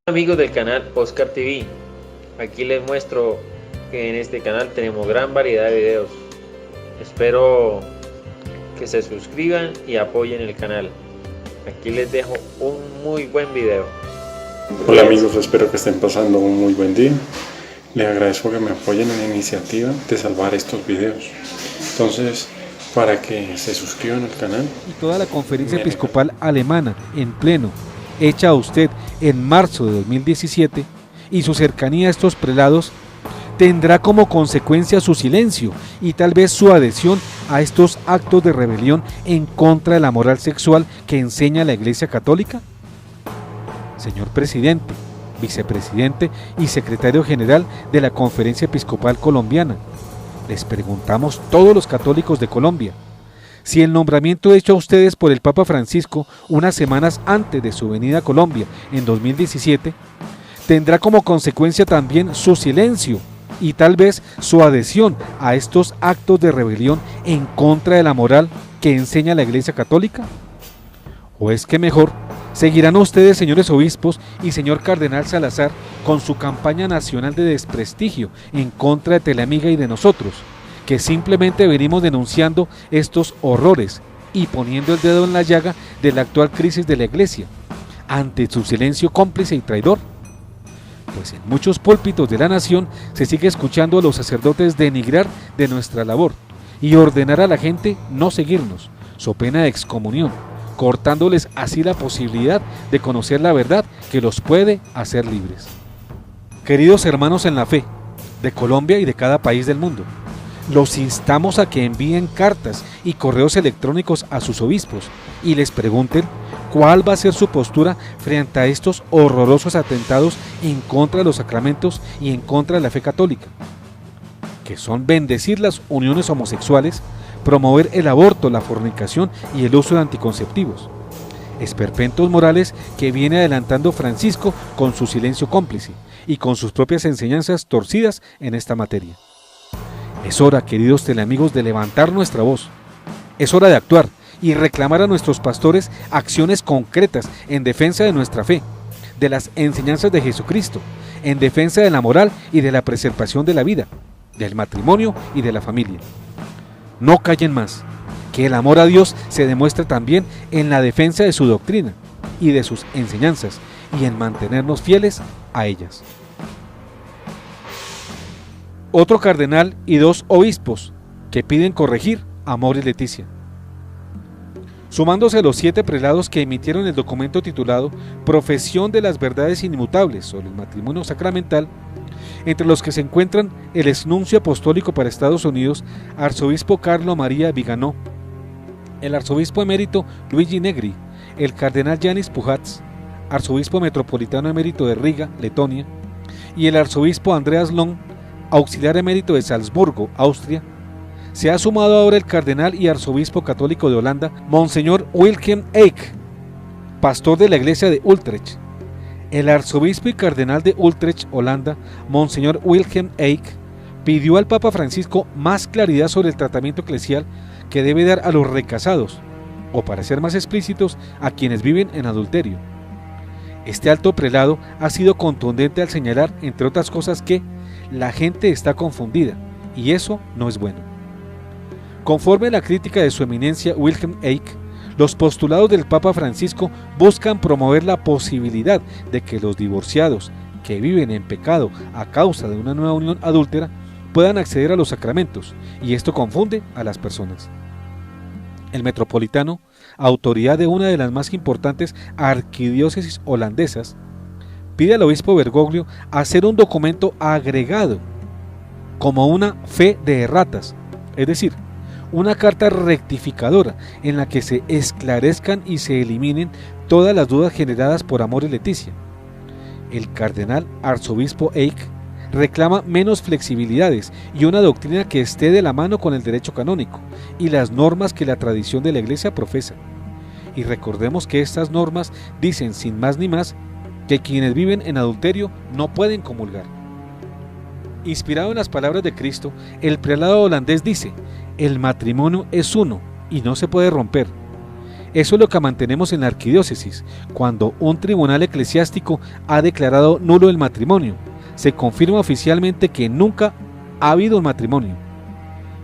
Amigos del canal Oscar TV, aquí les muestro que en este canal tenemos gran variedad de videos. Espero que se suscriban y apoyen el canal. Aquí les dejo un muy buen video. Hola amigos, espero que estén pasando un muy buen día. Les agradezco que me apoyen en la iniciativa de salvar estos videos. Entonces, para que se suscriban al canal. Y toda la conferencia episcopal alemana en pleno, hecha a usted en marzo de 2017, y su cercanía a estos prelados, tendrá como consecuencia su silencio y tal vez su adhesión a estos actos de rebelión en contra de la moral sexual que enseña la Iglesia Católica. Señor presidente, vicepresidente y secretario general de la Conferencia Episcopal Colombiana, les preguntamos todos los católicos de Colombia, si el nombramiento hecho a ustedes por el Papa Francisco unas semanas antes de su venida a Colombia en 2017, tendrá como consecuencia también su silencio y tal vez su adhesión a estos actos de rebelión en contra de la moral que enseña la Iglesia Católica. ¿O es que mejor seguirán ustedes, señores obispos y señor cardenal Salazar, con su campaña nacional de desprestigio en contra de Teleamiga y de nosotros, que simplemente venimos denunciando estos horrores y poniendo el dedo en la llaga de la actual crisis de la Iglesia, ante su silencio cómplice y traidor? Pues en muchos púlpitos de la nación se sigue escuchando a los sacerdotes denigrar de nuestra labor y ordenar a la gente no seguirnos, so pena de excomunión, cortándoles así la posibilidad de conocer la verdad que los puede hacer libres. Queridos hermanos en la fe, de Colombia y de cada país del mundo, los instamos a que envíen cartas y correos electrónicos a sus obispos y les pregunten cuál va a ser su postura frente a estos horrorosos atentados en contra de los sacramentos y en contra de la fe católica, que son bendecir las uniones homosexuales, promover el aborto, la fornicación y el uso de anticonceptivos, esperpentos morales que viene adelantando Francisco con su silencio cómplice y con sus propias enseñanzas torcidas en esta materia. Es hora, queridos teleamigos, de levantar nuestra voz. Es hora de actuar y reclamar a nuestros pastores acciones concretas en defensa de nuestra fe, de las enseñanzas de Jesucristo, en defensa de la moral y de la preservación de la vida, del matrimonio y de la familia. No callen más, que el amor a Dios se demuestra también en la defensa de su doctrina y de sus enseñanzas y en mantenernos fieles a ellas. Otro cardenal y 2 obispos que piden corregir a Mori Leticia. Sumándose a los 7 prelados que emitieron el documento titulado Profesión de las Verdades Inmutables sobre el Matrimonio Sacramental, entre los que se encuentran el exnuncio apostólico para Estados Unidos, arzobispo Carlo María Viganò, el arzobispo emérito Luigi Negri, el cardenal Yanis Puhats, arzobispo metropolitano emérito de Riga, Letonia, y el arzobispo Andreas Long, auxiliar emérito de Salzburgo, Austria. Se ha sumado ahora el cardenal y arzobispo católico de Holanda, Monseñor Wilhelm Eijk, pastor de la iglesia de Utrecht. El arzobispo y cardenal de Utrecht, Holanda, Monseñor Wilhelm Eijk, pidió al Papa Francisco más claridad sobre el tratamiento eclesial que debe dar a los recasados, o para ser más explícitos, a quienes viven en adulterio. Este alto prelado ha sido contundente al señalar, entre otras cosas, que la gente está confundida, y eso no es bueno. Conforme a la crítica de su eminencia Wilhelm Eijk, los postulados del Papa Francisco buscan promover la posibilidad de que los divorciados que viven en pecado a causa de una nueva unión adúltera puedan acceder a los sacramentos, y esto confunde a las personas. El metropolitano, autoridad de una de las más importantes arquidiócesis holandesas, pide al obispo Bergoglio hacer un documento agregado como una fe de erratas, es decir, una carta rectificadora en la que se esclarezcan y se eliminen todas las dudas generadas por Amoris Laetitia. El cardenal arzobispo Eijk reclama menos flexibilidades y una doctrina que esté de la mano con el derecho canónico y las normas que la tradición de la Iglesia profesa. Y recordemos que estas normas dicen sin más ni más que quienes viven en adulterio no pueden comulgar. Inspirado en las palabras de Cristo, el prelado holandés dice: el matrimonio es uno y no se puede romper. Eso es lo que mantenemos en la arquidiócesis, cuando un tribunal eclesiástico ha declarado nulo el matrimonio. Se confirma oficialmente que nunca ha habido un matrimonio.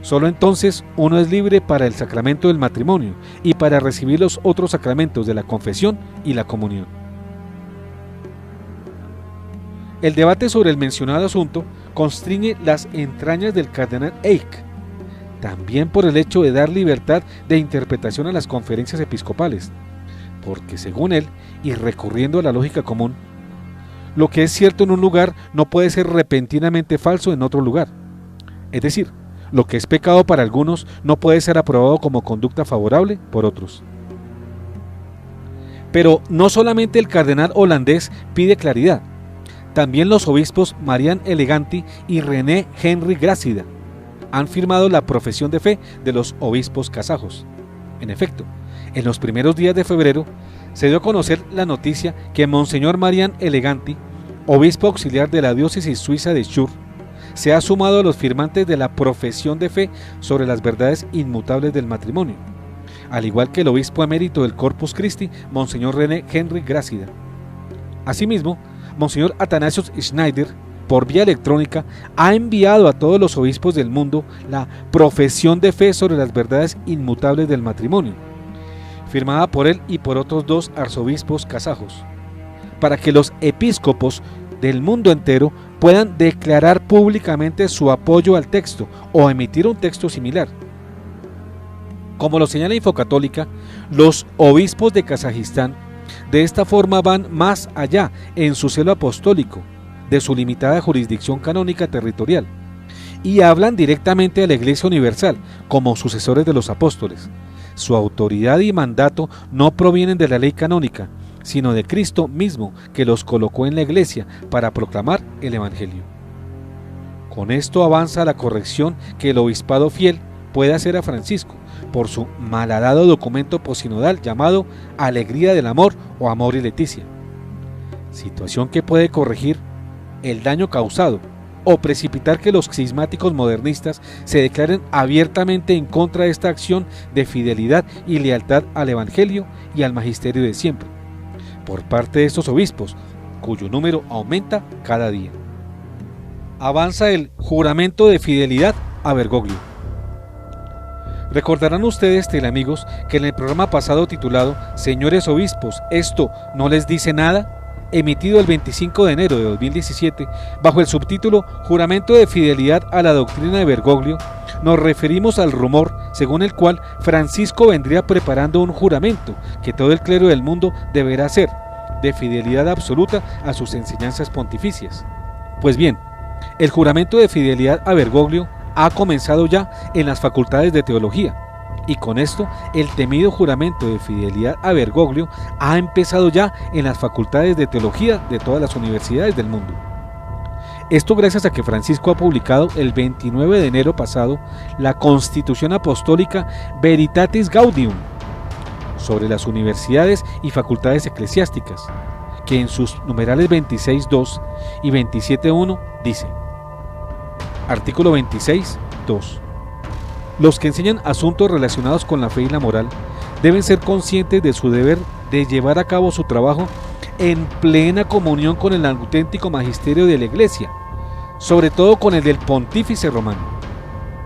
Solo entonces uno es libre para el sacramento del matrimonio y para recibir los otros sacramentos de la confesión y la comunión. El debate sobre el mencionado asunto constriñe las entrañas del cardenal Eck, también por el hecho de dar libertad de interpretación a las conferencias episcopales, porque según él, y recurriendo a la lógica común, lo que es cierto en un lugar no puede ser repentinamente falso en otro lugar. Es decir, lo que es pecado para algunos no puede ser aprobado como conducta favorable por otros. Pero no solamente el cardenal holandés pide claridad, también los obispos Marian Eleganti y René Henry Grácida han firmado la profesión de fe de los obispos kazajos. En efecto, en los primeros días de febrero se dio a conocer la noticia que Monseñor Marian Eleganti, obispo auxiliar de la diócesis suiza de Chur, se ha sumado a los firmantes de la profesión de fe sobre las verdades inmutables del matrimonio, al igual que el obispo emérito del Corpus Christi, Monseñor René Henry Grácida. Asimismo, Monseñor Athanasius Schneider, por vía electrónica, ha enviado a todos los obispos del mundo la profesión de fe sobre las verdades inmutables del matrimonio, firmada por él y por otros 2 arzobispos kazajos, para que los episcopos del mundo entero puedan declarar públicamente su apoyo al texto o emitir un texto similar. Como lo señala Infocatólica, los obispos de Kazajistán de esta forma van más allá en su celo apostólico de su limitada jurisdicción canónica territorial y hablan directamente a la Iglesia Universal como sucesores de los apóstoles. Su autoridad y mandato no provienen de la ley canónica, sino de Cristo mismo, que los colocó en la Iglesia para proclamar el Evangelio. Con esto avanza la corrección que el obispado fiel puede hacer a Francisco por su malhadado documento posinodal llamado Alegría del Amor o Amor y Leticia, situación que puede corregir el daño causado o precipitar que los cismáticos modernistas se declaren abiertamente en contra de esta acción de fidelidad y lealtad al Evangelio y al magisterio de siempre, por parte de estos obispos, cuyo número aumenta cada día. Avanza el juramento de fidelidad a Bergoglio. Recordarán ustedes, teleamigos, que en el programa pasado titulado Señores Obispos, ¿esto no les dice nada?, emitido el 25 de enero de 2017, bajo el subtítulo Juramento de fidelidad a la doctrina de Bergoglio, nos referimos al rumor según el cual Francisco vendría preparando un juramento que todo el clero del mundo deberá hacer, de fidelidad absoluta a sus enseñanzas pontificias. Pues bien, el juramento de fidelidad a Bergoglio ha comenzado ya en las facultades de teología, y con esto el temido juramento de fidelidad a Bergoglio ha empezado ya en las facultades de teología de todas las universidades del mundo. Esto gracias a que Francisco ha publicado el 29 de enero pasado la Constitución Apostólica Veritatis Gaudium sobre las universidades y facultades eclesiásticas, que en sus numerales 26.2 y 27.1 dice: Artículo 26.2. Los que enseñan asuntos relacionados con la fe y la moral deben ser conscientes de su deber de llevar a cabo su trabajo en plena comunión con el auténtico magisterio de la Iglesia, sobre todo con el del Pontífice Romano.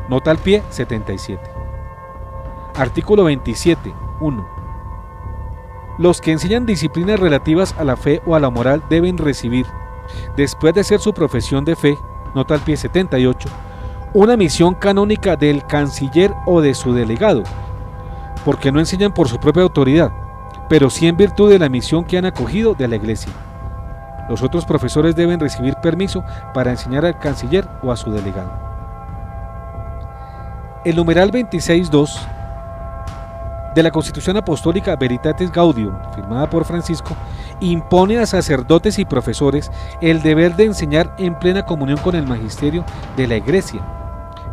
Nota al pie 77. Artículo 27.1. Los que enseñan disciplinas relativas a la fe o a la moral deben recibir, después de hacer su profesión de fe, nota al pie 78, una misión canónica del canciller o de su delegado, porque no enseñan por su propia autoridad, pero sí en virtud de la misión que han acogido de la Iglesia. Los otros profesores deben recibir permiso para enseñar al canciller o a su delegado. El numeral 26.2 de la Constitución Apostólica Veritatis Gaudium, firmada por Francisco, impone a sacerdotes y profesores el deber de enseñar en plena comunión con el magisterio de la Iglesia,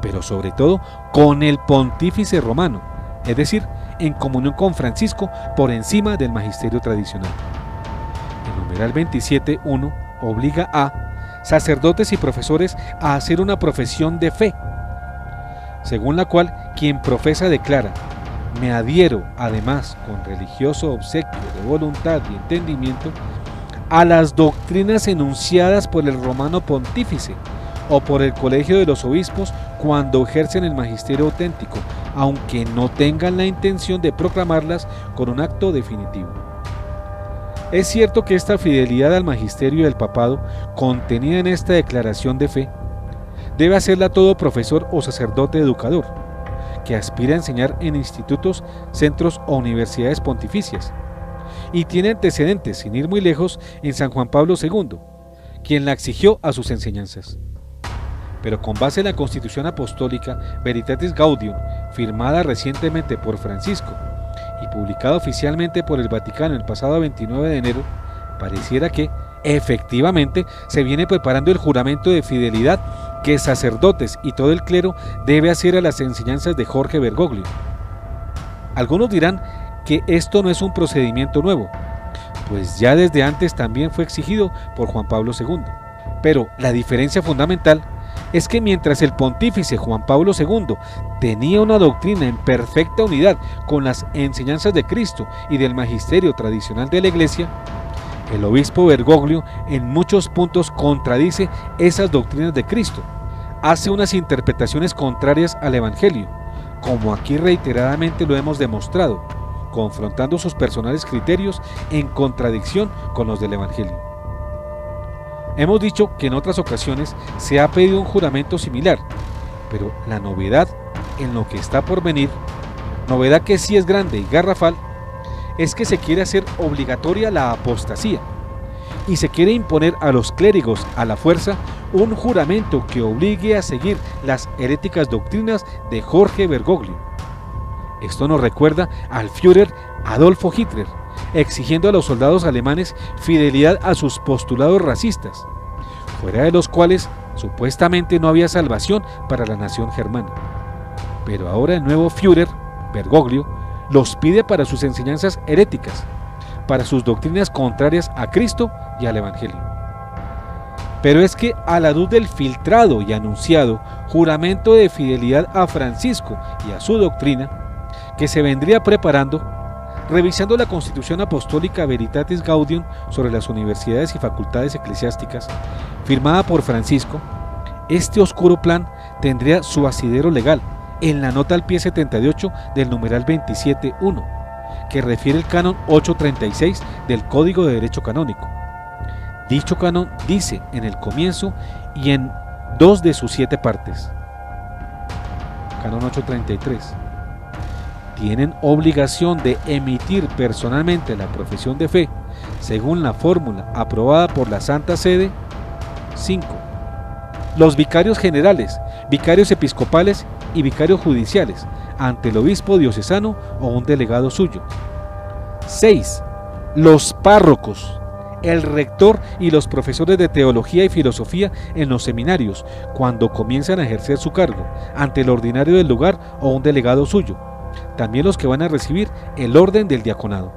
pero sobre todo con el Pontífice Romano, es decir, en comunión con Francisco por encima del magisterio tradicional. El numeral 27.1 obliga a sacerdotes y profesores a hacer una profesión de fe, según la cual quien profesa declara: Me adhiero, además, con religioso obsequio de voluntad y entendimiento, a las doctrinas enunciadas por el Romano Pontífice o por el Colegio de los Obispos cuando ejercen el magisterio auténtico, aunque no tengan la intención de proclamarlas con un acto definitivo. Es cierto que esta fidelidad al magisterio del papado, contenida en esta declaración de fe, debe hacerla todo profesor o sacerdote educador, que aspira a enseñar en institutos, centros o universidades pontificias, y tiene antecedentes, sin ir muy lejos, en San Juan Pablo II, quien la exigió a sus enseñanzas. Pero con base en la Constitución Apostólica Veritatis Gaudium, firmada recientemente por Francisco y publicada oficialmente por el Vaticano el pasado 29 de enero, pareciera que, efectivamente, se viene preparando el juramento de fidelidad que sacerdotes y todo el clero debe hacer a las enseñanzas de Jorge Bergoglio. Algunos dirán que esto no es un procedimiento nuevo, pues ya desde antes también fue exigido por Juan Pablo II. Pero la diferencia fundamental es que mientras el pontífice Juan Pablo II tenía una doctrina en perfecta unidad con las enseñanzas de Cristo y del magisterio tradicional de la Iglesia, el obispo Bergoglio en muchos puntos contradice esas doctrinas de Cristo, hace unas interpretaciones contrarias al Evangelio, como aquí reiteradamente lo hemos demostrado, confrontando sus personales criterios en contradicción con los del Evangelio. Hemos dicho que en otras ocasiones se ha pedido un juramento similar, pero la novedad en lo que está por venir, novedad que sí es grande y garrafal, es que se quiere hacer obligatoria la apostasía y se quiere imponer a los clérigos a la fuerza un juramento que obligue a seguir las heréticas doctrinas de Jorge Bergoglio. Esto nos recuerda al Führer Adolfo Hitler, exigiendo a los soldados alemanes fidelidad a sus postulados racistas, fuera de los cuales supuestamente no había salvación para la nación germana. Pero ahora el nuevo Führer, Bergoglio, los pide para sus enseñanzas heréticas, para sus doctrinas contrarias a Cristo y al Evangelio. Pero es que a la luz del filtrado y anunciado juramento de fidelidad a Francisco y a su doctrina, que se vendría preparando, revisando la Constitución Apostólica Veritatis Gaudium sobre las universidades y facultades eclesiásticas, firmada por Francisco, este oscuro plan tendría su asidero legal en la nota al pie 78 del numeral 27.1, que refiere el canon 836 del Código de Derecho Canónico. Dicho canon dice en el comienzo y en 2 de sus 7 partes. Canon 833. Tienen obligación de emitir personalmente la profesión de fe, según la fórmula aprobada por la Santa Sede. 5. Los vicarios generales, vicarios episcopales y vicarios judiciales, ante el obispo diocesano o un delegado suyo. 6. Los párrocos, el rector y los profesores de teología y filosofía en los seminarios, cuando comienzan a ejercer su cargo, ante el ordinario del lugar o un delegado suyo. También los que van a recibir el orden del diaconado.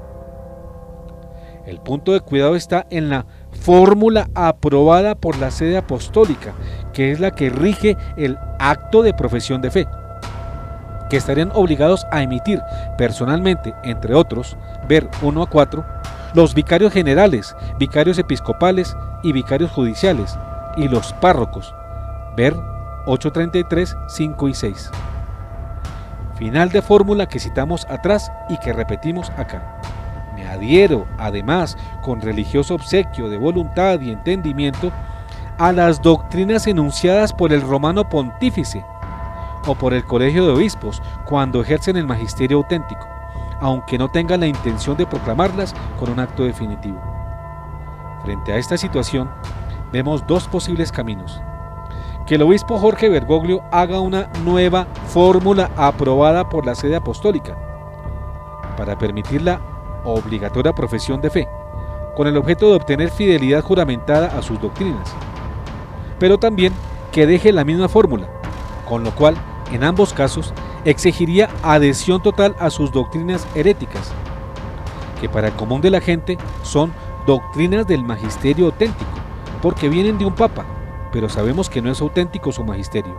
El punto de cuidado está en la fórmula aprobada por la sede apostólica, que es la que rige el acto de profesión de fe, que estarían obligados a emitir personalmente, entre otros, ver 1 a 4, los vicarios generales, vicarios episcopales y vicarios judiciales, y los párrocos, ver 833, 5 y 6. Final de fórmula que citamos atrás y que repetimos acá. Me adhiero, además, con religioso obsequio de voluntad y entendimiento, a las doctrinas enunciadas por el Romano Pontífice o por el Colegio de Obispos cuando ejercen el magisterio auténtico, aunque no tengan la intención de proclamarlas con un acto definitivo. Frente a esta situación, vemos 2 posibles caminos. Que el obispo Jorge Bergoglio haga una nueva fórmula aprobada por la sede apostólica para permitir la obligatoria profesión de fe, con el objeto de obtener fidelidad juramentada a sus doctrinas, pero también que deje la misma fórmula, con lo cual, en ambos casos, exigiría adhesión total a sus doctrinas heréticas, que para el común de la gente son doctrinas del magisterio auténtico, porque vienen de un papa, pero sabemos que no es auténtico su magisterio.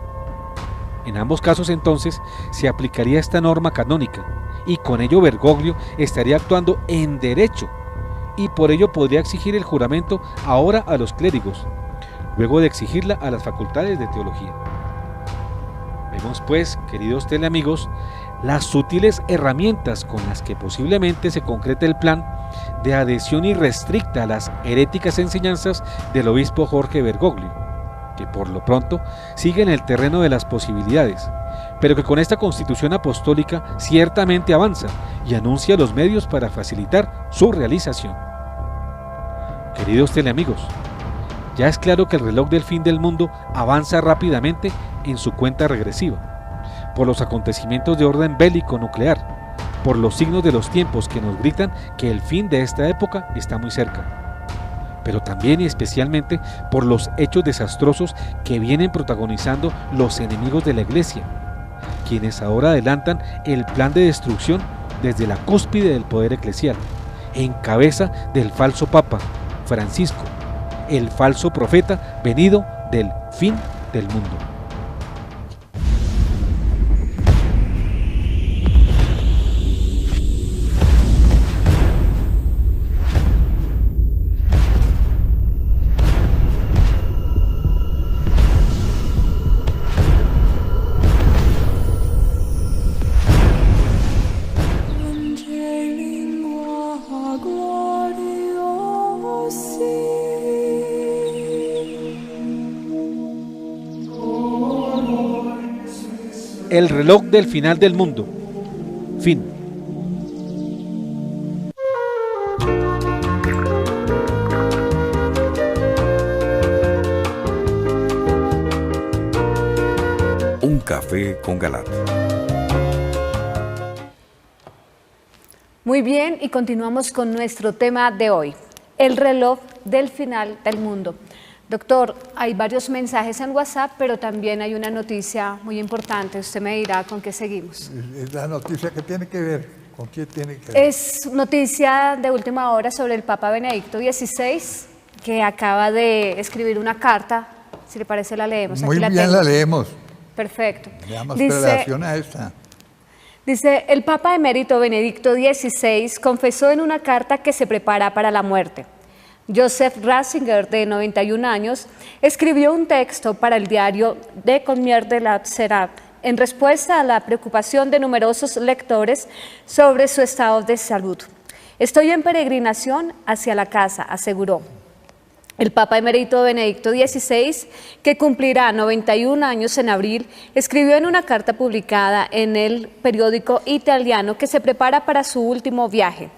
En ambos casos entonces se aplicaría esta norma canónica y con ello Bergoglio estaría actuando en derecho y por ello podría exigir el juramento ahora a los clérigos, luego de exigirla a las facultades de teología. Vemos pues, queridos teleamigos, las sutiles herramientas con las que posiblemente se concreta el plan de adhesión irrestricta a las heréticas enseñanzas del obispo Jorge Bergoglio, que por lo pronto sigue en el terreno de las posibilidades, pero que con esta constitución apostólica ciertamente avanza y anuncia los medios para facilitar su realización. Queridos teleamigos, ya es claro que el reloj del fin del mundo avanza rápidamente en su cuenta regresiva, por los acontecimientos de orden bélico nuclear, por los signos de los tiempos que nos gritan que el fin de esta época está muy cerca, pero también y especialmente por los hechos desastrosos que vienen protagonizando los enemigos de la Iglesia, quienes ahora adelantan el plan de destrucción desde la cúspide del poder eclesial, en cabeza del falso Papa Francisco, el falso profeta venido del fin del mundo. El reloj del final del mundo. Fin. Un café con Galat. Muy bien, y continuamos con nuestro tema de hoy, el reloj del final del mundo. Doctor, hay varios mensajes en WhatsApp, pero también hay una noticia muy importante. Usted me dirá con qué seguimos. Es la noticia que tiene que ver. ¿Con qué tiene que ver? Es noticia de última hora sobre el Papa Benedicto XVI, que acaba de escribir una carta. Si le parece, la leemos. Muy Aquí bien, tengo. la leemos. Perfecto. Leamos relación a esta. Dice, el Papa emérito Benedicto XVI confesó en una carta que se prepara para la muerte. Joseph Ratzinger, de 91 años, escribió un texto para el diario Le Corriere della Sera en respuesta a la preocupación de numerosos lectores sobre su estado de salud. Estoy en peregrinación hacia la casa, aseguró. El Papa emérito Benedicto XVI, que cumplirá 91 años en abril, escribió en una carta publicada en el periódico italiano que se prepara para su último viaje.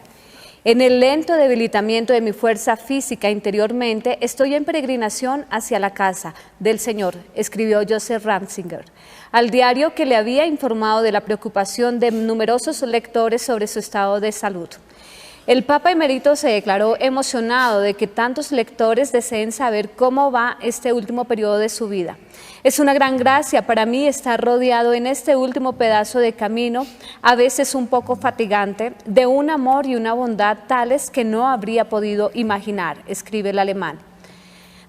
En el lento debilitamiento de mi fuerza física interiormente, estoy en peregrinación hacia la casa del Señor, escribió Joseph Ratzinger, al diario que le había informado de la preocupación de numerosos lectores sobre su estado de salud. El Papa emérito se declaró emocionado de que tantos lectores deseen saber cómo va este último periodo de su vida. Es una gran gracia para mí estar rodeado en este último pedazo de camino, a veces un poco fatigante, de un amor y una bondad tales que no habría podido imaginar, escribe el alemán.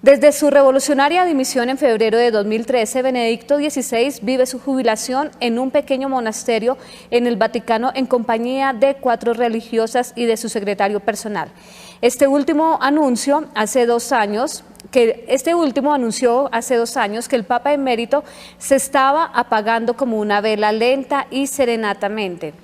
Desde su revolucionaria dimisión en febrero de 2013, Benedicto XVI vive su jubilación en un pequeño monasterio en el Vaticano en compañía de 4 religiosas y de su secretario personal. Este último anunció hace 2 años que el Papa emérito se estaba apagando como una vela lenta y serenatamente.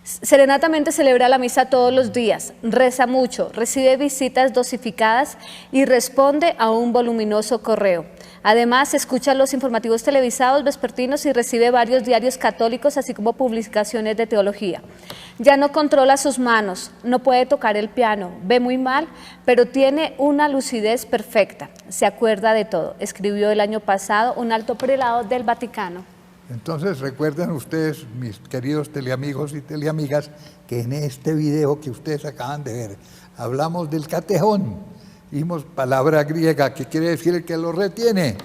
Serenatamente celebra la misa todos los días, reza mucho, recibe visitas dosificadas y responde a un voluminoso correo. Además, escucha los informativos televisados vespertinos y recibe varios diarios católicos, así como publicaciones de teología. Ya no controla sus manos, no puede tocar el piano, ve muy mal, pero tiene una lucidez perfecta. Se acuerda de todo, escribió el año pasado un alto prelado del Vaticano. Entonces recuerden ustedes, mis queridos teleamigos y teleamigas, que en este video que ustedes acaban de ver, hablamos del catejón. Vimos palabra griega que quiere decir el que lo retiene.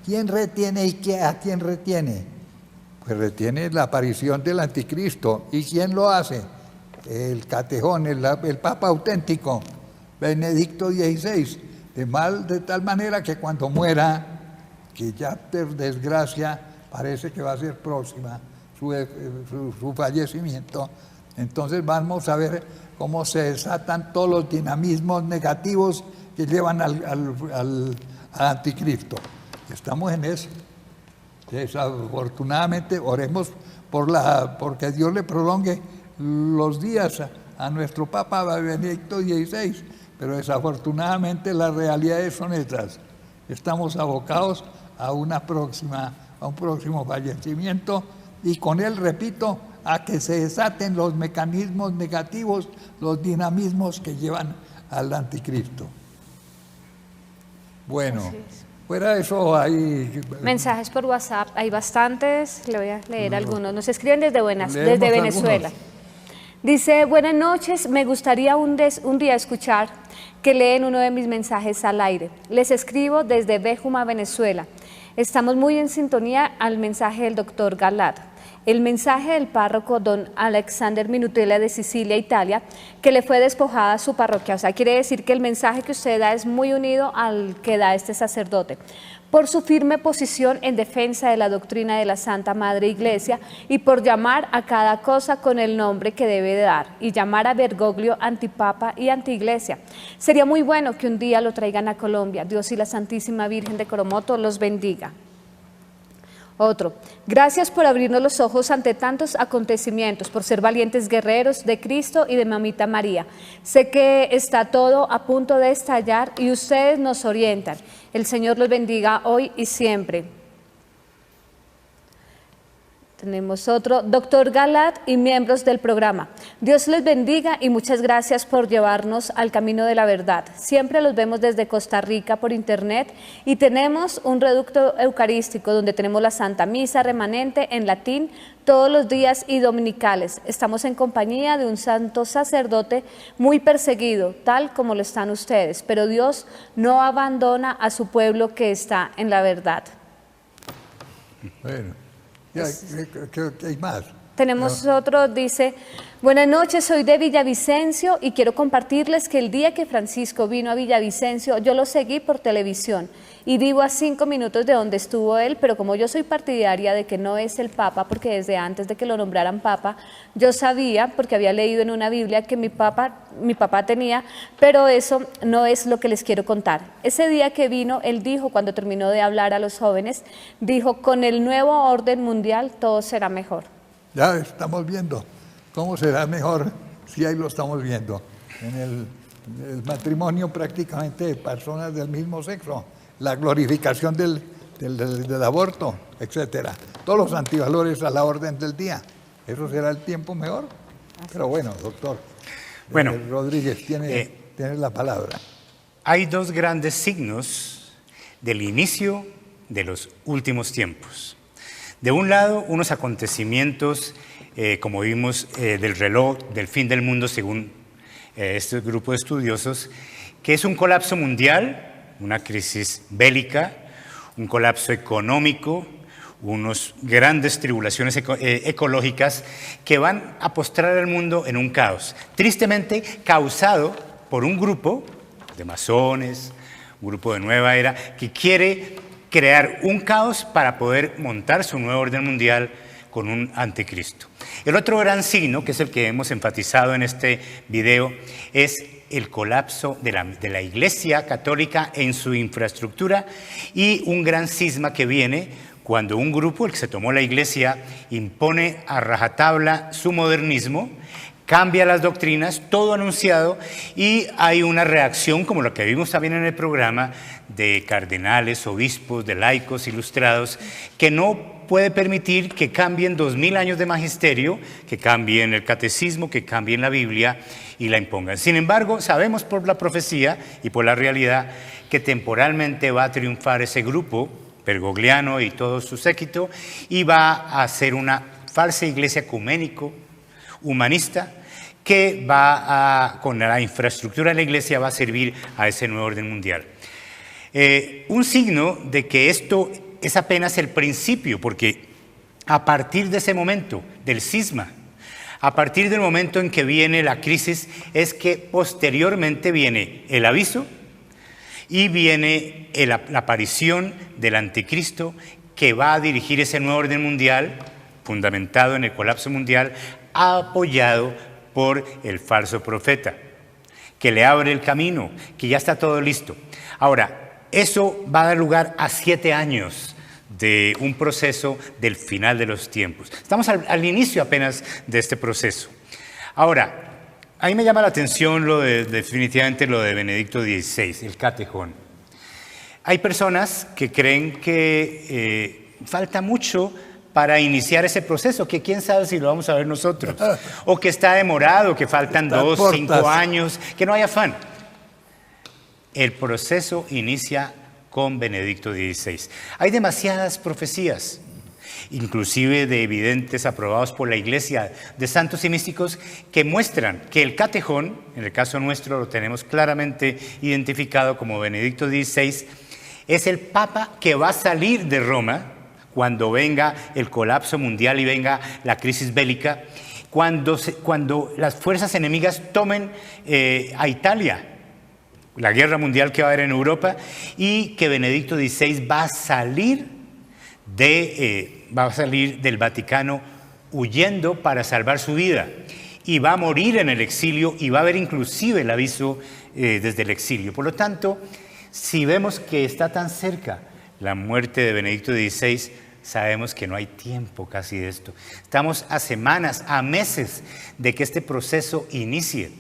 ¿Quién retiene y a quién retiene? Pues retiene la aparición del anticristo. ¿Y quién lo hace? El catejón, el Papa auténtico, Benedicto XVI. De tal manera que cuando muera, que ya por desgracia parece que va a ser próxima su fallecimiento, entonces vamos a ver cómo se desatan todos los dinamismos negativos que llevan al anticristo. Estamos en eso. Desafortunadamente, oremos porque Dios le prolongue los días a nuestro Papa Benedicto XVI, pero desafortunadamente las realidades son estas. Estamos abocados a un próximo fallecimiento y con él, repito, a que se desaten los mecanismos negativos, los dinamismos que llevan al anticristo. Bueno, fuera de eso hay... Mensajes por WhatsApp, hay bastantes, le voy a leer algunos. Nos escriben desde Venezuela. Algunos. Dice, buenas noches, me gustaría un día escuchar que leen uno de mis mensajes al aire. Les escribo desde Béjuma, Venezuela. Estamos muy en sintonía al mensaje del doctor Galat. El mensaje del párroco don Alexander Minutella de Sicilia, Italia, que le fue despojada a su parroquia. O sea, quiere decir que el mensaje que usted da es muy unido al que da este sacerdote. Por su firme posición en defensa de la doctrina de la Santa Madre Iglesia y por llamar a cada cosa con el nombre que debe dar y llamar a Bergoglio antipapa y antiiglesia. Sería muy bueno que un día lo traigan a Colombia. Dios y la Santísima Virgen de Coromoto los bendiga. Otro, gracias por abrirnos los ojos ante tantos acontecimientos, por ser valientes guerreros de Cristo y de Mamita María. Sé que está todo a punto de estallar y ustedes nos orientan. El Señor los bendiga hoy y siempre. Tenemos otro, doctor Galat y miembros del programa. Dios les bendiga y muchas gracias por llevarnos al camino de la verdad. Siempre los vemos desde Costa Rica por internet y tenemos un reducto eucarístico donde tenemos la Santa Misa remanente en latín todos los días y dominicales. Estamos en compañía de un santo sacerdote muy perseguido, tal como lo están ustedes, pero Dios no abandona a su pueblo que está en la verdad. Bueno. Ya, ¿qué hay más? Tenemos otro, dice, buenas noches, soy de Villavicencio y quiero compartirles que el día que Francisco vino a Villavicencio, yo lo seguí por televisión y vivo a 5 minutos de donde estuvo él, pero como yo soy partidaria de que no es el Papa, porque desde antes de que lo nombraran Papa, yo sabía, porque había leído en una Biblia que mi papá tenía, pero eso no es lo que les quiero contar. Ese día que vino, él dijo, cuando terminó de hablar a los jóvenes, dijo, con el nuevo orden mundial todo será mejor. Ya estamos viendo cómo será mejor, si ahí lo estamos viendo, en el matrimonio prácticamente de personas del mismo sexo, la glorificación del aborto, etcétera. Todos los antivalores a la orden del día. Eso será el tiempo mejor. Pero bueno, doctor. Bueno, Rodríguez, tiene la palabra. Hay dos grandes signos del inicio de los últimos tiempos. De un lado, unos acontecimientos, como vimos, del reloj del fin del mundo, según este grupo de estudiosos, que es un colapso mundial, una crisis bélica, un colapso económico, unas grandes tribulaciones ecológicas que van a postrar al mundo en un caos, tristemente causado por un grupo de masones, un grupo de nueva era, que quiere crear un caos para poder montar su nuevo orden mundial con un anticristo. El otro gran signo, que es el que hemos enfatizado en este video, es el colapso de la Iglesia Católica en su infraestructura y un gran cisma que viene cuando un grupo, el que se tomó la Iglesia, impone a rajatabla su modernismo, cambia las doctrinas, todo anunciado, y hay una reacción, como lo que vimos también en el programa, de cardenales, obispos, de laicos ilustrados, que no puede permitir que cambien 2000 años de magisterio, que cambien el catecismo, que cambien la Biblia y la impongan. Sin embargo, sabemos por la profecía y por la realidad que temporalmente va a triunfar ese grupo bergogliano y todo su séquito, y va a ser una falsa iglesia ecuménico, humanista, que con la infraestructura de la iglesia va a servir a ese nuevo orden mundial. Un signo de que esto es apenas el principio, porque a partir de ese momento, del cisma, a partir del momento en que viene la crisis, es que posteriormente viene el aviso y viene la aparición del anticristo, que va a dirigir ese nuevo orden mundial fundamentado en el colapso mundial, apoyado por el falso profeta, que le abre el camino, que ya está todo listo. Ahora, eso va a dar lugar a 7 años de un proceso del final de los tiempos. Estamos al inicio apenas de este proceso. Ahora, a mí me llama la atención definitivamente lo de Benedicto XVI, el catejón. Hay personas que creen que falta mucho para iniciar ese proceso, que quién sabe si lo vamos a ver nosotros, o que está demorado, que faltan 2, 5 años, que no hay afán. El proceso inicia con Benedicto XVI. Hay demasiadas profecías, inclusive de evidentes aprobados por la Iglesia, de santos y místicos, que muestran que el catejón, en el caso nuestro lo tenemos claramente identificado como Benedicto XVI, es el Papa que va a salir de Roma cuando venga el colapso mundial y venga la crisis bélica, cuando las fuerzas enemigas tomen a Italia, la guerra mundial que va a haber en Europa, y que Benedicto XVI va a salir del Vaticano huyendo para salvar su vida, y va a morir en el exilio, y va a haber inclusive el aviso desde el exilio. Por lo tanto, si vemos que está tan cerca la muerte de Benedicto XVI, sabemos que no hay tiempo casi de esto. Estamos a semanas, a meses de que este proceso inicie.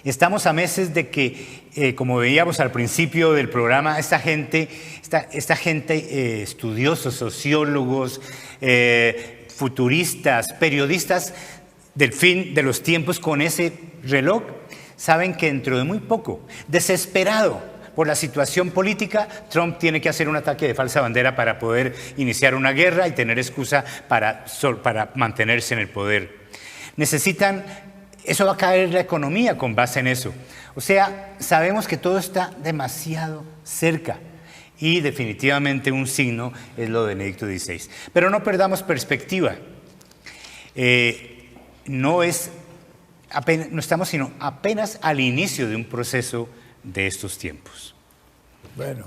Estamos a meses de que, como veíamos al principio del programa, esta gente estudiosos, sociólogos, futuristas, periodistas del fin de los tiempos con ese reloj, saben que dentro de muy poco, desesperado por la situación política, Trump tiene que hacer un ataque de falsa bandera para poder iniciar una guerra y tener excusa para mantenerse en el poder. Eso va a caer la economía con base en eso. O sea, sabemos que todo está demasiado cerca y definitivamente un signo es lo de Benedicto XVI. Pero no perdamos perspectiva. No estamos sino apenas al inicio de un proceso de estos tiempos. Bueno,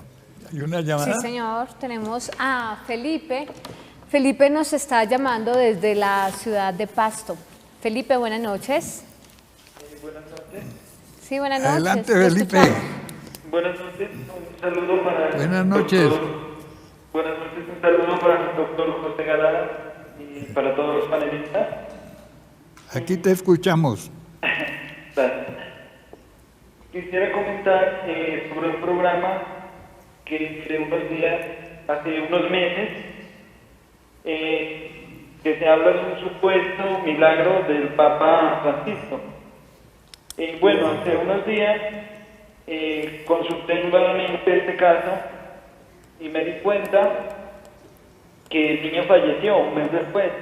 ¿hay una llamada? Sí, señor. Tenemos a Felipe. Felipe nos está llamando desde la ciudad de Pasto. Felipe, buenas noches. Buenas noches. Sí, buenas noches. Adelante, Felipe. Buenas noches. Un saludo para Buenas noches. Buenas noches. Un saludo para el doctor José Galada y para todos los panelistas. Aquí te escuchamos. Gracias. Quisiera comentar sobre un programa que hace unos meses, que se habla de un supuesto milagro del Papa Francisco. Bueno, hace unos días consulté nuevamente este caso y me di cuenta que el niño falleció un mes después.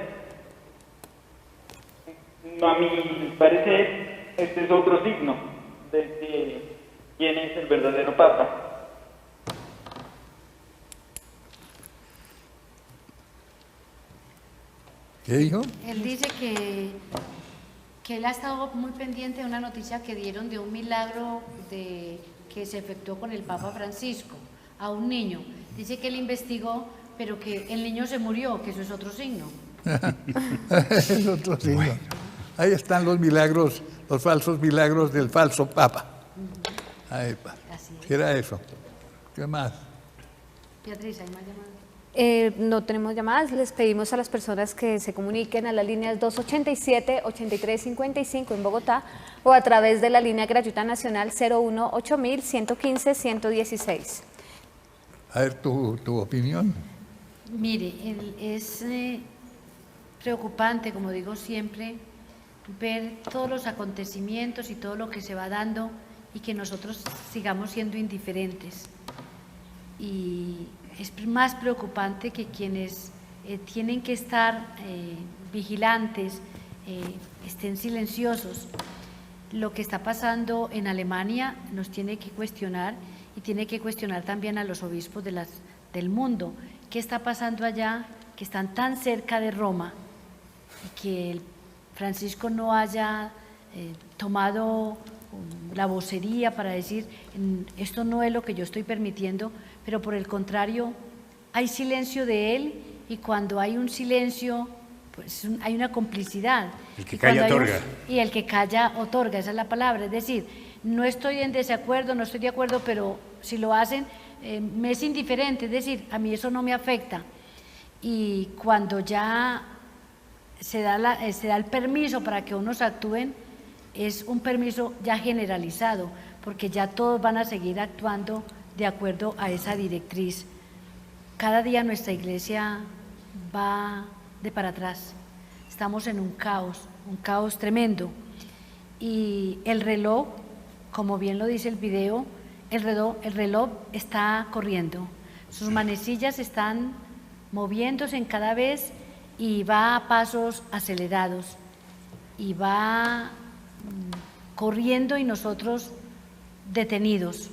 A mi parecer, este es otro signo de quién es el verdadero Papa. ¿Qué dijo? Él dice que él ha estado muy pendiente de una noticia que dieron de un milagro que se efectuó con el Papa Francisco a un niño. Dice que él investigó, pero que el niño se murió, que eso es otro signo. Es otro signo. Bueno. Ahí están los milagros, los falsos milagros del falso Papa. Ahí, ¿qué era eso? ¿Qué más? Beatriz, ¿hay más llamadas? No tenemos llamadas. Les pedimos a las personas que se comuniquen a las líneas 287-8355 en Bogotá o a través de la línea gratuita nacional 01-8115-116. A ver, tu opinión. Mire, es preocupante, como digo siempre, ver todos los acontecimientos y todo lo que se va dando y que nosotros sigamos siendo indiferentes. Y es más preocupante que quienes tienen que estar vigilantes, estén silenciosos. Lo que está pasando en Alemania nos tiene que cuestionar y tiene que cuestionar también a los obispos del mundo. ¿Qué está pasando allá, que están tan cerca de Roma y que el Francisco no haya tomado la vocería para decir esto no es lo que yo estoy permitiendo, pero por el contrario hay silencio de él, y cuando hay un silencio pues hay una complicidad. El que calla otorga. Y el que calla otorga, esa es la palabra. Es decir, no estoy en desacuerdo, no estoy de acuerdo, pero si lo hacen, me es indiferente. Es decir, a mí eso no me afecta. Y cuando ya se da el permiso para que unos actúen, es un permiso ya generalizado, porque ya todos van a seguir actuando de acuerdo a esa directriz. Cada día nuestra iglesia va de para atrás. Estamos en un caos tremendo. Y el reloj, como bien lo dice el video, el reloj está corriendo. Sus manecillas están moviéndose en cada vez y va a pasos acelerados. Y va corriendo y nosotros detenidos,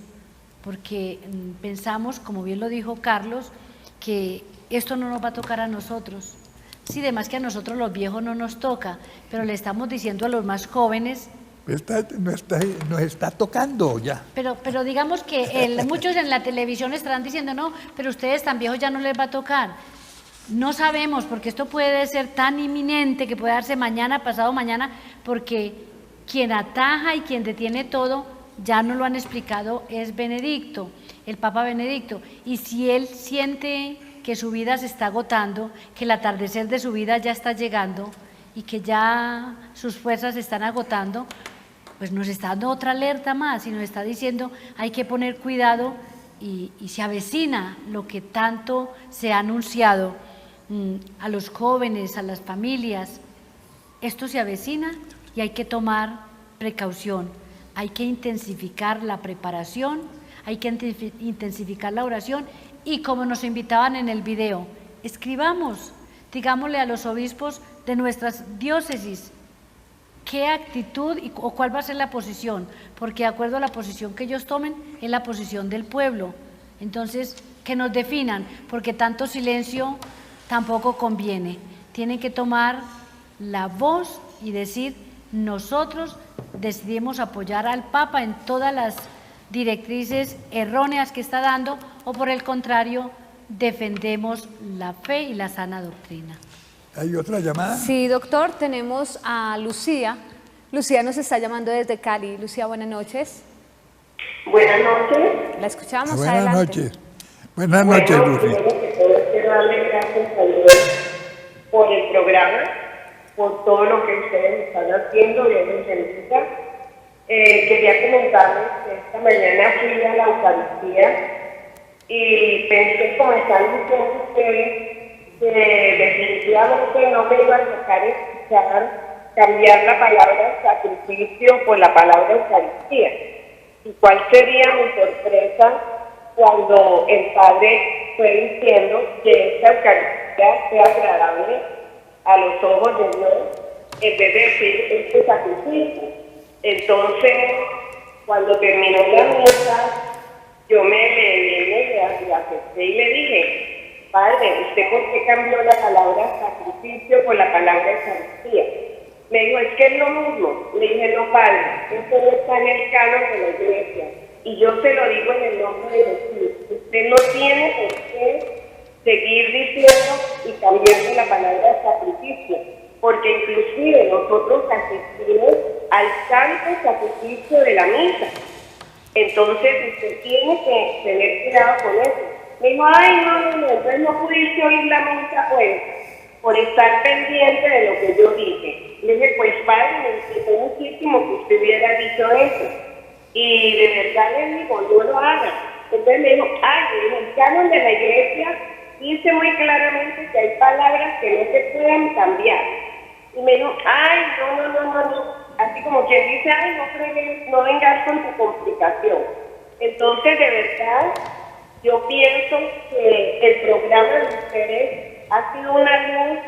porque pensamos, como bien lo dijo Carlos, que esto no nos va a tocar a nosotros. Sí, además que a nosotros los viejos no nos toca, pero le estamos diciendo a los más jóvenes. Nos está tocando ya. Pero digamos que muchos en la televisión estarán diciendo, no, pero ustedes tan viejos ya no les va a tocar. No sabemos, porque esto puede ser tan inminente que puede darse mañana, pasado mañana, porque quien ataja y quien detiene todo, ya nos lo han explicado, es Benedicto, el Papa Benedicto. Y si él siente que su vida se está agotando, que el atardecer de su vida ya está llegando y que ya sus fuerzas se están agotando, pues nos está dando otra alerta más y nos está diciendo hay que poner cuidado y se avecina lo que tanto se ha anunciado a los jóvenes, a las familias. Esto se avecina y hay que tomar precaución, hay que intensificar la preparación, hay que intensificar la oración y como nos invitaban en el video, escribamos, digámosle a los obispos de nuestras diócesis qué actitud o cuál va a ser la posición, porque de acuerdo a la posición que ellos tomen es la posición del pueblo. Entonces, que nos definan, porque tanto silencio tampoco conviene. Tienen que tomar la voz y decir, nosotros decidimos apoyar al Papa en todas las directrices erróneas que está dando, o por el contrario, defendemos la fe y la sana doctrina. ¿Hay otra llamada? Sí, doctor, tenemos a Lucía. Lucía nos está llamando desde Cali. Lucía, buenas noches. Buenas noches. La escuchamos, Buenas adelante. noches. Buenas noches, Lucía. Quiero darle gracias a Dios por el programa, por todo lo que ustedes están haciendo, Dios les bendiga. Quería comentarles que esta mañana fui a la Eucaristía y pensé, como están diciendo ustedes, que definitivamente no me iba a tocar escuchar cambiar la palabra sacrificio por la palabra Eucaristía. ¿Y cuál sería mi sorpresa cuando el Padre fue diciendo que esta Eucaristía sea agradable a los ojos de Dios, en vez de decir este sacrificio? Entonces, cuando terminó la misa, yo me acepté y le dije, Padre, ¿usted por qué cambió la palabra sacrificio por la palabra Eucaristía? Me dijo, es que es lo mismo. Le dije, no, Padre, esto no está en el canon de la Iglesia. Y yo se lo digo en el nombre de Jesús. Usted no tiene por qué seguir diciendo y cambiando la palabra sacrificio, porque inclusive nosotros asistimos al santo sacrificio de la misa. Entonces usted tiene que tener cuidado con eso. Me dijo, ay, no, entonces no pudiste oír la misa, pues, por estar pendiente de lo que yo dije. Le dije, pues, Padre, me inquietó muchísimo que usted hubiera dicho eso. Y de verdad le digo, no lo haga. Entonces me dijo, en el canon de la Iglesia dice muy claramente que hay palabras que no se pueden cambiar. Y me dijo, no. Así como quien dice, no vengas con tu complicación. Entonces, de verdad, yo pienso que el programa de ustedes ha sido una luz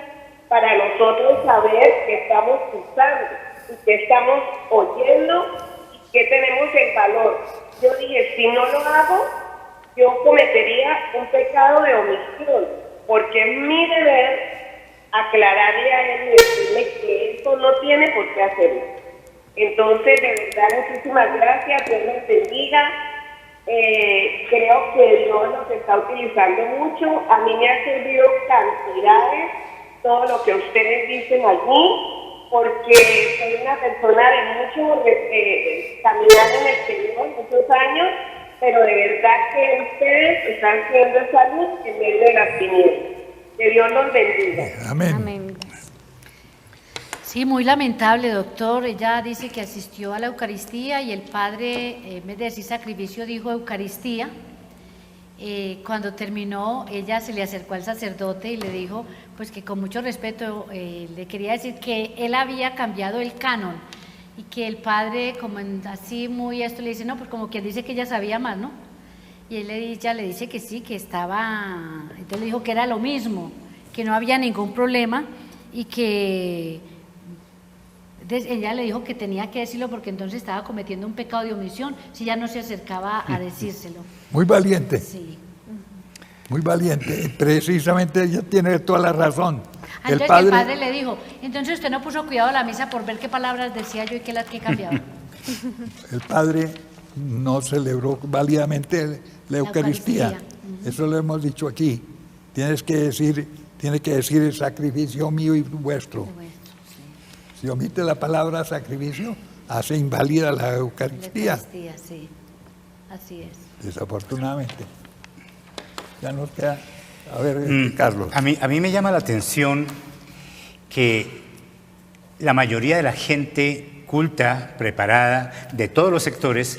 para nosotros saber que estamos usando y que estamos oyendo y que tenemos el valor. Yo dije, si no lo hago, yo cometería un pecado de omisión, porque es mi deber aclararle a él y decirle que esto no tiene por qué hacerlo. Entonces, de verdad, muchísimas gracias, Dios les bendiga. Creo que Dios nos está utilizando mucho. A mí me ha servido cantidades todo lo que ustedes dicen allí, porque soy una persona de mucho caminar en el Señor, muchos años, pero de verdad que ustedes están haciendo salud en medio de las tinieblas. Que Dios los bendiga. Amén. Amén. Sí, muy lamentable, doctor. Ella dice que asistió a la Eucaristía y el padre, en vez de decir sacrificio, dijo Eucaristía. Cuando terminó, ella se le acercó al sacerdote y le dijo, pues que con mucho respeto, le quería decir que él había cambiado el canon y que el padre, como así muy esto, le dice, no, pues como quien dice que ella sabía más, ¿no? Y ella le dice que sí, que estaba, entonces le dijo que era lo mismo, que no había ningún problema y que ella le dijo que tenía que decirlo porque entonces estaba cometiendo un pecado de omisión si ya no se acercaba a decírselo. Muy valiente. Sí. Muy valiente. Precisamente ella tiene toda la razón. Entonces el padre le dijo, entonces usted no puso cuidado a la misa por ver qué palabras decía yo y qué las que cambiaba. El padre no celebró válidamente la Eucaristía. Eso lo hemos dicho aquí. Tiene que decir el sacrificio mío y vuestro. Si omite la palabra sacrificio, hace inválida la Eucaristía. La Eucaristía, sí. Así es. Desafortunadamente. Ya nos queda. A ver, Carlos. A mí me llama la atención que la mayoría de la gente culta, preparada, de todos los sectores,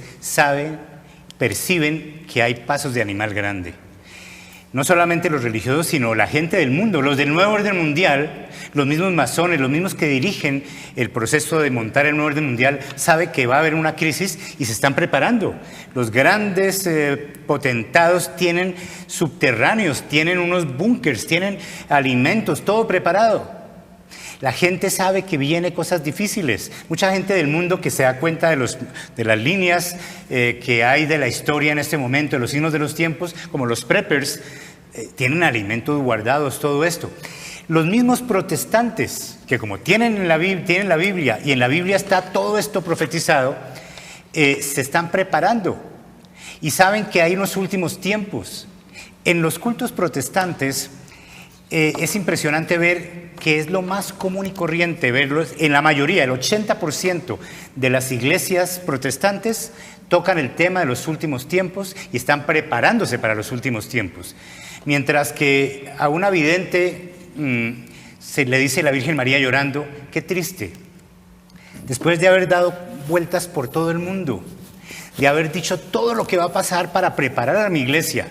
perciben que hay pasos de animal grande. No solamente los religiosos, sino la gente del mundo, los del nuevo orden mundial, los mismos masones, los mismos que dirigen el proceso de montar el nuevo orden mundial, sabe que va a haber una crisis y se están preparando. Los grandes potentados tienen subterráneos, tienen unos búnkers, tienen alimentos, todo preparado. La gente sabe que vienen cosas difíciles. Mucha gente del mundo que se da cuenta de las líneas que hay de la historia en este momento, de los signos de los tiempos, como los preppers, tienen alimentos guardados, todo esto. Los mismos protestantes, que como tienen la Biblia, y en la Biblia está todo esto profetizado, se están preparando y saben que hay unos últimos tiempos. En los cultos protestantes es impresionante ver que es lo más común y corriente verlos. En la mayoría, el 80% de las iglesias protestantes tocan el tema de los últimos tiempos y están preparándose para los últimos tiempos. Mientras que a una vidente se le dice la Virgen María llorando, qué triste, después de haber dado vueltas por todo el mundo, de haber dicho todo lo que va a pasar para preparar a mi iglesia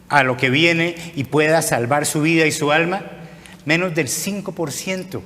a lo que viene y pueda salvar su vida y su alma, menos del 5%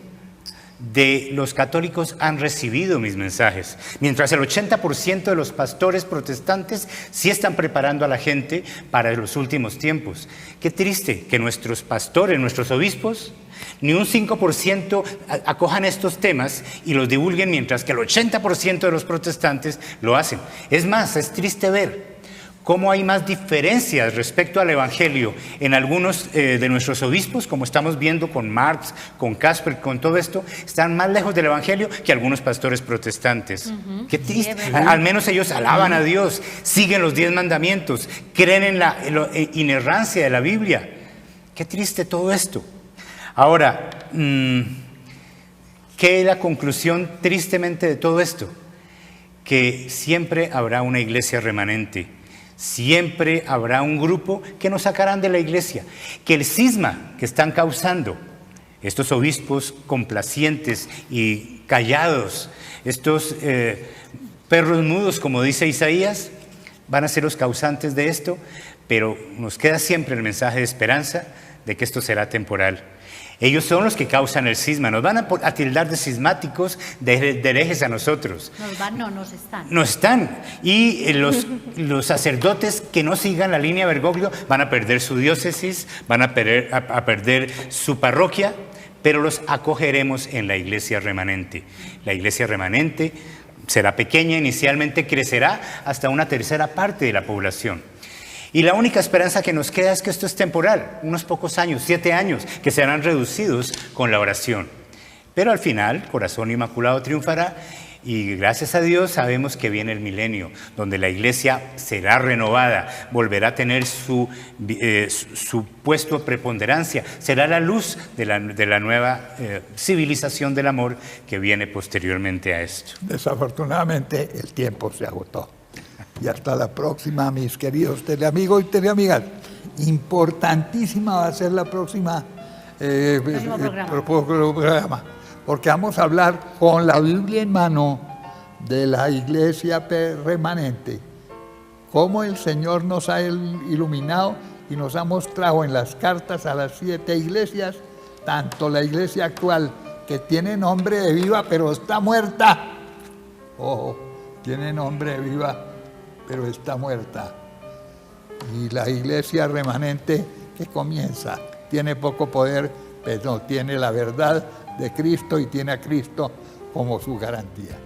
de los católicos han recibido mis mensajes, mientras el 80% de los pastores protestantes sí están preparando a la gente para los últimos tiempos. Qué triste que nuestros pastores, nuestros obispos, ni un 5% acojan estos temas y los divulguen, mientras que el 80% de los protestantes lo hacen. Es más, es triste ver cómo hay más diferencias respecto al Evangelio en algunos de nuestros obispos, como estamos viendo con Marx, con Casper, con todo esto, están más lejos del Evangelio que algunos pastores protestantes. Qué triste. Al menos ellos alaban a Dios, siguen los 10 mandamientos, creen en la inerrancia de la Biblia. Qué triste todo esto. Ahora, ¿qué es la conclusión tristemente de todo esto? Que siempre habrá una iglesia remanente. Siempre habrá un grupo que nos sacarán de la iglesia, que el cisma que están causando estos obispos complacientes y callados, estos perros mudos, como dice Isaías, van a ser los causantes de esto, pero nos queda siempre el mensaje de esperanza de que esto será temporal. Ellos son los que causan el cisma, nos van a tildar de cismáticos, de herejes a nosotros. Nos están. Nos están. Y los sacerdotes que no sigan la línea Bergoglio van a perder su diócesis, van a perder su parroquia, pero los acogeremos en la iglesia remanente. La iglesia remanente será pequeña, inicialmente crecerá hasta una tercera parte de la población. Y la única esperanza que nos queda es que esto es temporal, unos pocos años, 7 años, que serán reducidos con la oración. Pero al final, Corazón Inmaculado triunfará Y gracias a Dios sabemos que viene el milenio, donde la iglesia será renovada, volverá a tener su puesto de preponderancia, será la luz de la nueva civilización del amor que viene posteriormente a esto. Desafortunadamente el tiempo se agotó. Y hasta la próxima, mis queridos teleamigos y teleamigas. Importantísima va a ser la próxima programa, porque vamos a hablar con la Biblia en mano de la iglesia remanente, cómo el Señor nos ha iluminado y nos ha mostrado en las cartas a las 7 iglesias, tanto la iglesia actual, que tiene nombre de viva pero está muerta, ojo, tiene nombre de viva pero está muerta, y la iglesia remanente que comienza, tiene poco poder, pero tiene la verdad de Cristo y tiene a Cristo como su garantía.